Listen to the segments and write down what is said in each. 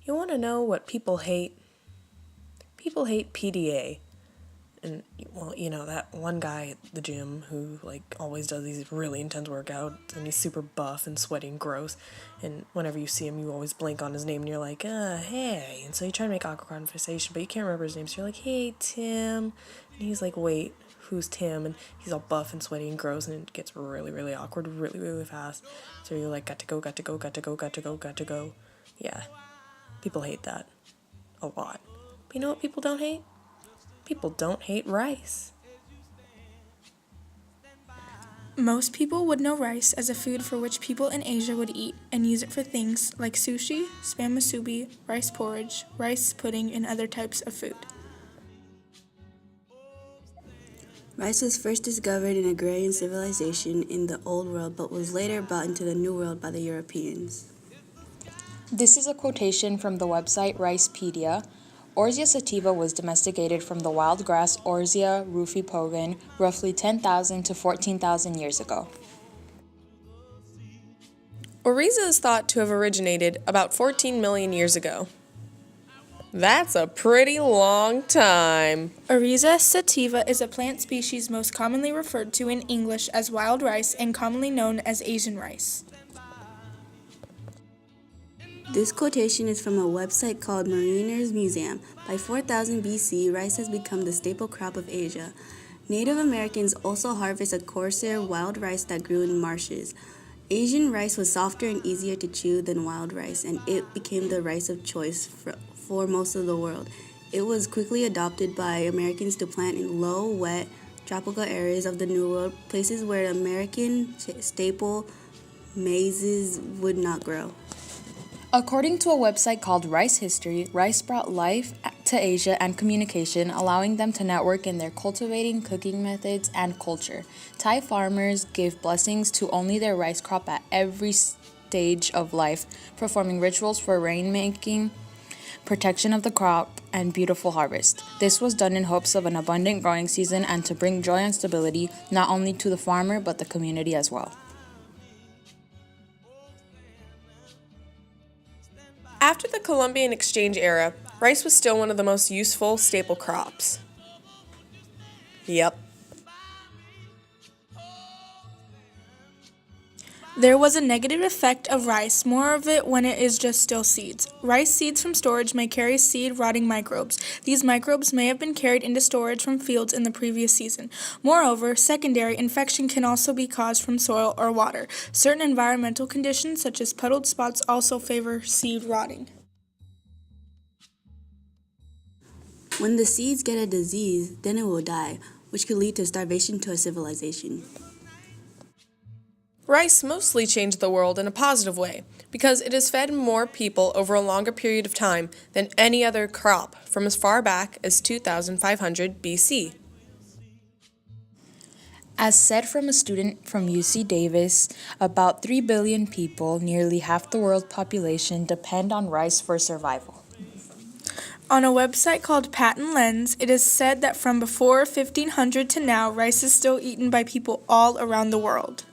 You want to know what people hate? People hate PDA. And, well, that one guy at the gym who, always does these really intense workouts, and he's super buff and sweaty and gross, and whenever you see him, you always blink on his name, and you're like, hey, and so you try to make awkward conversation, but you can't remember his name, so you're like, hey, Tim, and he's like, wait, who's Tim? And he's all buff and sweaty and gross, and it gets really, really awkward really, really fast, so you're like, got to go. Yeah, people hate that a lot. But you know what people don't hate? People don't hate rice. Most people would know rice as a food for which people in Asia would eat and use it for things like sushi, spam musubi, rice porridge, rice pudding, and other types of food. Rice was first discovered in agrarian civilization in the Old World, but was later brought into the New World by the Europeans. This is a quotation from the website Ricepedia. Orsia sativa was domesticated from the wild grass Orsia rufipogon roughly 10,000 to 14,000 years ago. Oriza is thought to have originated about 14 million years ago. That's a pretty long time. Oriza sativa is a plant species most commonly referred to in English as wild rice and commonly known as Asian rice. This quotation is from a website called Mariner's Museum. By 4000 BC, rice has become the staple crop of Asia. Native Americans also harvest a coarser wild rice that grew in marshes. Asian rice was softer and easier to chew than wild rice, and it became the rice of choice for most of the world. It was quickly adopted by Americans to plant in low, wet, tropical areas of the New World, places where American staple maize would not grow. According to a website called Rice History, rice brought life to Asia and communication, allowing them to network in their cultivating, cooking methods, and culture. Thai farmers gave blessings to only their rice crop at every stage of life, performing rituals for rainmaking, protection of the crop, and beautiful harvest. This was done in hopes of an abundant growing season and to bring joy and stability not only to the farmer but the community as well. After the Columbian Exchange era, rice was still one of the most useful staple crops. Yep. There was a negative effect of rice, more of it when it is just still seeds. Rice seeds from storage may carry seed-rotting microbes. These microbes may have been carried into storage from fields in the previous season. Moreover, secondary infection can also be caused from soil or water. Certain environmental conditions, such as puddled spots, also favor seed rotting. When the seeds get a disease, then it will die, which could lead to starvation to a civilization. Rice mostly changed the world in a positive way because it has fed more people over a longer period of time than any other crop from as far back as 2500 BC. As said from a student from UC Davis, about 3 billion people, nearly half the world's population, depend on rice for survival. On a website called Patent Lens, it is said that from before 1500 to now, rice is still eaten by people all around the world.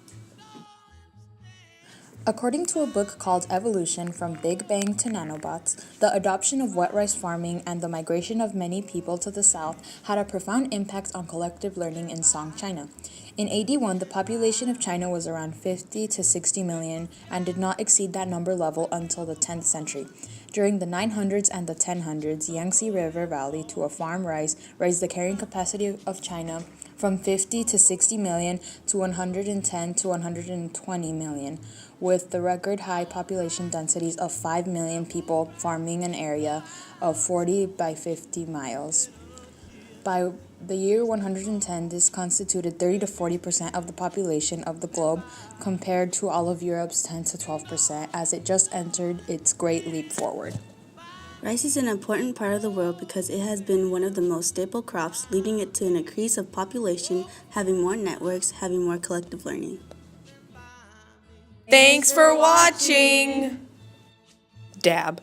According to a book called Evolution from Big Bang to Nanobots, the adoption of wet rice farming and the migration of many people to the south had a profound impact on collective learning in Song, China. In AD 1, the population of China was around 50 to 60 million and did not exceed that number level until the 10th century. During the 900s and the 1000s, Yangtze River Valley to a farm rice raised the carrying capacity of China from 50 to 60 million to 110 to 120 million, with the record high population densities of 5 million people farming an area of 40 by 50 miles. By the year 110, this constituted 30 to 40% of the population of the globe, compared to all of Europe's 10 to 12% as it just entered its great leap forward. Rice is an important part of the world because it has been one of the most staple crops, leading it to an increase of population, having more networks, having more collective learning. Thanks for watching! Dab.